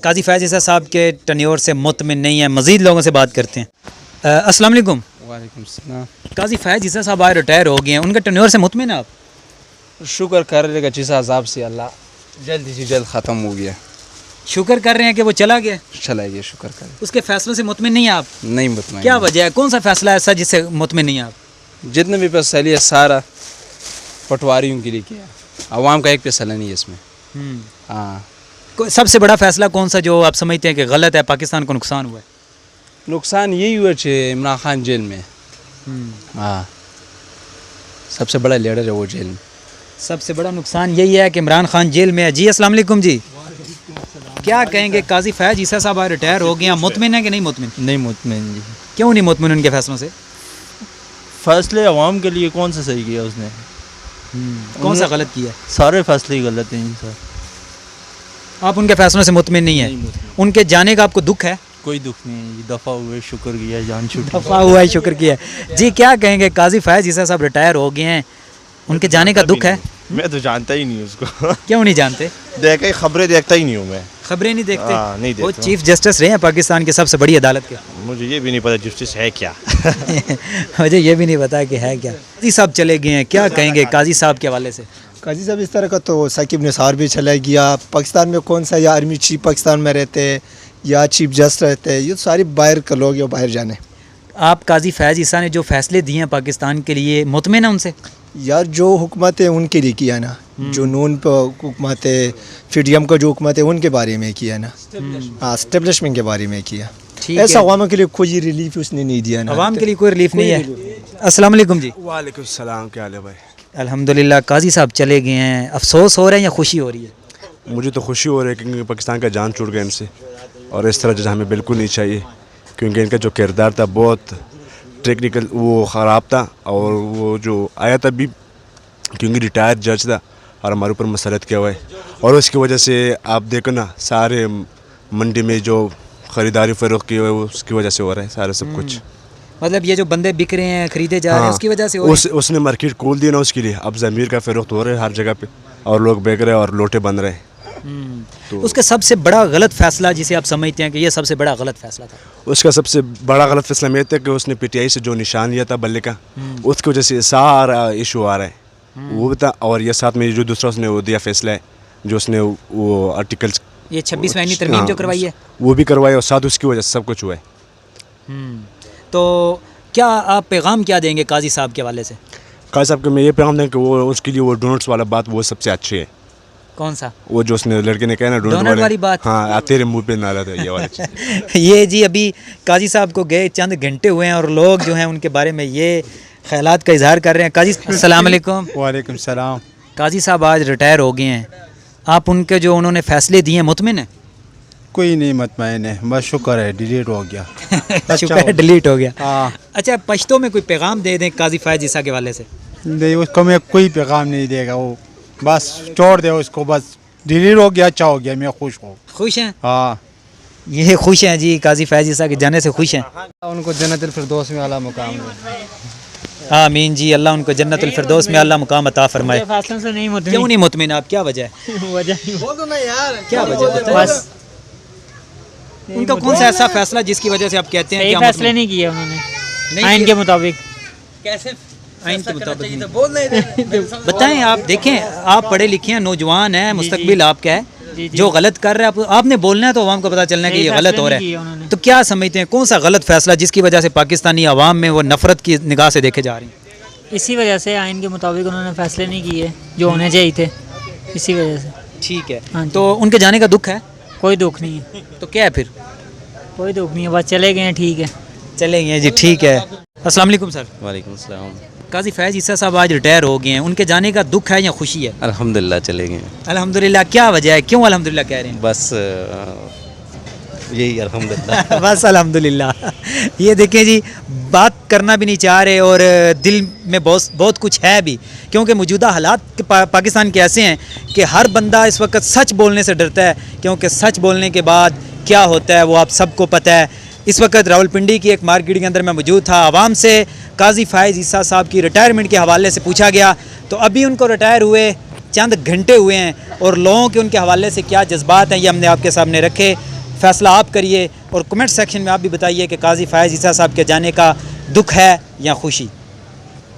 قاضی فیض عیسیٰ صاحب کے ٹنیور سے مطمئن نہیں ہے, مزید لوگوں سے بات کرتے ہیں. السلام علیکم. وعلیکم السلام. قاضی فیض عیسیٰ صاحب آج ریٹائر ہو گئے ہیں, ان کا ٹنیور سے مطمئن ہیں آپ؟ شکر کر رہے گا جس حساب سے اللہ جلدی سے جلد ختم ہو گیا. شکر کر رہے ہیں کہ وہ چلا گیا, چلا گیا, شکر کر. اس کے فیصلوں سے مطمئن نہیں ہیں آپ؟ نہیں مطمئن. کیا وجہ ہے, کون سا فیصلہ ایسا جس سے مطمئن نہیں ہیں آپ؟ جتنے بھی پیسہ لیے سارا پٹواریوں کے لیے کیا, عوام کا ایک پیسہ نہیں ہے اس میں. ہاں. سب سے بڑا فیصلہ کون سا جو آپ سمجھتے ہیں کہ غلط ہے, پاکستان کو نقصان ہوا ہے؟ نقصان یہی ہوا کہ عمران خان جیل میں. ہاں, سب سے بڑا لیڈر ہے وہ جیل میں. سب سے بڑا نقصان یہی ہے کہ عمران خان جیل میں ہے. جی السلام علیکم. جی کیا کہیں گے, قاضی فیض عیسیٰ صاحب آج ریٹائر ہو گئے ہیں, مطمئن ہے کہ نہیں مطمئن؟ نہیں مطمئن جی. کیوں نہیں مطمئن ان کے فیصلوں سے؟ فیصلے عوام کے لیے کون سا صحیح کیا اس نے؟ کون سا غلط کیا ہے؟ سارے فیصلے ہی غلط ہیں سر. آپ ان کے فیصلوں سے مطمئن نہیں ہیں؟ ان کے جانے کا آپ کو دکھ ہے؟ کوئی دکھ نہیں ہے جی, دفعہ ہوئے شکر کیا, جان چھوٹی. دفعہ ہوا ہے, شکر کیا ہے. جی کیا کہیں گے, قاضی فیض عیسیٰ صاحب ریٹائر ہو گئے ہیں, ان کے جانے کا دکھ ہے؟ میں تو جانتا ہی نہیں اس کو. کیوں نہیں جانتے؟ دیکھا ہی خبریں دیکھتا ہی نہیں ہوں میں. خبریں نہیں دیکھتے؟ نہیں وہ دیکھتا. چیف جسٹس رہے ہیں پاکستان کے سب سے بڑی عدالت کے. مجھے یہ بھی نہیں پتا جسٹس ہے کیا. مجھے یہ بھی نہیں پتا کہ ہے کیا. قاضی صاحب چلے گئے ہیں, کیا کہیں گے قاضی صاحب کے حوالے سے؟ قاضی صاحب اس طرح کا تو ثاقب نثار بھی چلا گیا. پاکستان میں کون سا, یا آرمی چیف پاکستان میں رہتے یا چیف جسٹ رہتے, یہ ساری باہر کے لوگ یا باہر جانے. آپ قاضی فیض عیسیٰ نے جو فیصلے دیے ہیں پاکستان کے لیے, مطمئن ہیں ان سے؟ یار جو حکومت ہے ان کے لیے کیا نا, جو نون پہ حکومت ہے, پی ڈی ایم کا جو حکومت ہے ان کے بارے میں کیا نا. ہاں, اسٹیبلشمنٹ کے بارے میں کیا. ایسا عوام کے لیے کوئی ریلیف اس نے نہیں دیا نا. عوام کے لیے کوئی ریلیف نہیں ہے. السلام علیکم. جی وعلیکم السلام. کیا حال ہے بھائی؟ الحمدللہ. قاضی صاحب چلے گئے ہیں, افسوس ہو رہا ہے یا خوشی ہو رہی ہے؟ مجھے تو خوشی ہو رہی ہے کیونکہ پاکستان کا جان چھوٹ گیا ان سے, اور اس طرح جو ہمیں بالکل نہیں چاہیے, کیونکہ ان کا جو کردار تھا بہت ٹیکنیکل, وہ خراب تھا. اور وہ جو آیا تھا بھی کیونکہ ریٹائر جج تھا اور ہمارے اوپر مسلط کیا ہوا ہے, اور اس کی وجہ سے آپ دیکھو نا سارے منڈی میں جو خریداری فروخت کی ہوئے اس کی وجہ سے ہو رہا ہے سارے سب کچھ. مطلب یہ جو بندے بک رہے ہیں, خریدے جا رہے ہیں, اس کی وجہ سے ہو رہی ہے. اس نے مارکیٹ کھول دی نا اس کے لیے. اب ضمیر کا فروخت ہو رہا ہے ہر جگہ پہ, اور لوگ بیچ رہے ہیں اور لوٹے بن رہے ہیں. اس کا سب سے بڑا غلط فیصلہ جسے آپ سمجھتے ہیں کہ یہ سب سے بڑا غلط فیصلہ تھا؟ اس کا سب سے بڑا غلط فیصلہ یہ تھا کہ اس نے پی ٹی آئی سے جو نشان لیا تھا بلے کا, اس کی وجہ سے سارا ایشو آ رہا ہے وہ بھی تھا. اور یہ ساتھ میں جو دوسرا اس نے وہ دیا فیصلہ ہے, جو اس نے وہ آرٹیکلس, یہ 26 آئینی ترمیم جو کروائی ہے, وہ بھی کروائی, اور ساتھ اس کی وجہ سے سب کچھ ہوا ہے. تو کیا آپ پیغام کیا دیں گے قاضی صاحب کے حوالے سے؟ قاضی صاحب کو میں یہ پیغام دیں کہ وہ اس کے لیے وہ ڈونٹس والا بات وہ سب سے اچھی ہے. کون سا؟ وہ جو اس نے لڑکے نے کہا نا ڈونٹ والی بات. ہاں, تیرے منہ پہ نہ رہا تھا یہ والا. یہ جی ابھی قاضی صاحب کو گئے چند گھنٹے ہوئے ہیں, اور لوگ جو ہیں ان کے بارے میں یہ خیالات کا اظہار کر رہے ہیں. قاضی السلام علیکم. وعلیکم السلام. قاضی صاحب آج ریٹائر ہو گئے ہیں, آپ ان کے جو انہوں نے فیصلے دیے ہیں مطمئن ہیں؟ کوئی نہیں مطمئن ہے, بس شکر ہے ڈیلیٹ ہو گیا. شکر ہے ڈیلیٹ ہو گیا. ہاں. اچھا, پشتوں میں کوئی پیغام دے دیں قاضی فیض عیسیٰ کے حوالے سے؟ نہیں, اس کو میں کوئی پیغام نہیں دے گا, وہ بس چھوڑ دے اس کو, بس ڈیلیٹ ہو گیا, اچھا ہو گیا, میں خوش ہوں. خوش ہیں؟ ہاں, یہ خوش ہیں جی, قاضی فیض عیسیٰ کے جانے سے خوش ہیں. ان کو جنت الفردوس میں اعلیٰ مقام ہے. آمین جی, اللہ ان کو جنت الفردوس میں اعلیٰ مقام عطا فرمائے. فیصلوں سے نہیں مطمئن. کیوں نہیں مطمئن آپ, کیا وجہ ہے؟ کیا وجہ ہے بس ان کا کون سا ایسا فیصلہ جس کی وجہ سے آپ کہتے ہیں صحیح کہ فیصلے نہیں کیے انہوں نے آئین کے مطابق؟ کیسے آئین کے مطابق بتائیں. آپ دیکھیں, آپ پڑھے لکھے ہیں, نوجوان ہیں, مستقبل آپ کا ہے, جو غلط کر رہے ہیں آپ نے بولنا ہے تو عوام کو پتہ چلنا ہے کہ یہ غلط ہو رہا ہے. تو کیا سمجھتے ہیں کون سا غلط فیصلہ جس کی وجہ سے پاکستانی عوام میں وہ نفرت کی نگاہ سے دیکھے جا رہی ہیں؟ اسی وجہ سے آئین کے مطابق انہوں نے فیصلے نہیں کیے جو ہونے چاہیے تھے, اسی وجہ سے. ٹھیک ہے, تو ان کے جانے کا دکھ ہے؟ کوئی دکھ نہیں ہے. تو کیا ہے پھر؟ کوئی دکھ نہیں ہے, بس چلے گئے ہیں. ٹھیک ہے, چلیں گے جی, ٹھیک ہے. السلام علیکم سر. وعلیکم السلام. قاضی فیض عیسیٰ صاحب آج ریٹائر ہو گئے ہیں, ان کے جانے کا دکھ ہے یا خوشی ہے؟ الحمدللہ چلے گئے. الحمدللہ. کیا وجہ ہے, کیوں الحمدللہ کہہ رہے ہیں؟ بس یہی الحمدللہ. بس الحمدللہ. یہ دیکھیں جی, بات کرنا بھی نہیں چاہ رہے اور دل میں بہت کچھ ہے بھی, کیونکہ موجودہ حالات پاکستان کے ایسے ہیں کہ ہر بندہ اس وقت سچ بولنے سے ڈرتا ہے, کیونکہ سچ بولنے کے بعد کیا ہوتا ہے وہ آپ سب کو پتہ ہے. اس وقت راولپنڈی کی ایک مارکیٹ کے اندر میں موجود تھا, عوام سے قاضی فیض عیسیٰ صاحب کی ریٹائرمنٹ کے حوالے سے پوچھا گیا, تو ابھی ان کو ریٹائر ہوئے چند گھنٹے ہوئے ہیں, اور لوگوں کے ان کے حوالے سے کیا جذبات ہیں یہ ہم نے آپ کے سامنے رکھے. فیصلہ آپ کریے اور کمنٹ سیکشن میں آپ بھی بتائیے کہ قاضی فائز عیسیٰ صاحب کے جانے کا دکھ ہے یا خوشی.